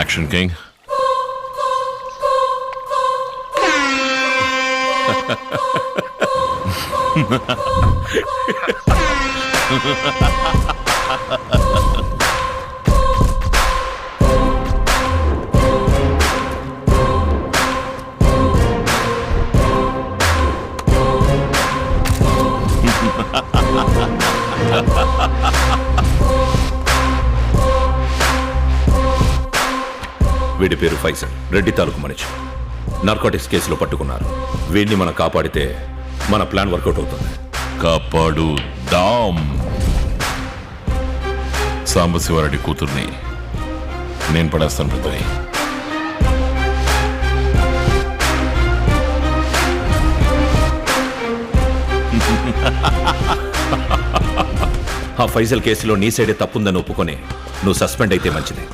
Action king. వీడి పేరు ఫైసల్, రెడ్డి తాలూకు మనిషి. నార్కోటిక్స్ కేసులో పట్టుకున్నారు. వీడిని మనం కాపాడితే మన ప్లాన్ వర్కౌట్ అవుతుంది. కాపాడు దామ్. సాంబశివారెడ్డి కూతుర్ని నేను పడేస్తాను పెద్దయ్య. ఆ ఫైజల్ కేసులో నీ సైడే తప్పుందని ఒప్పుకొని నువ్వు సస్పెండ్ అయితే మంచిది.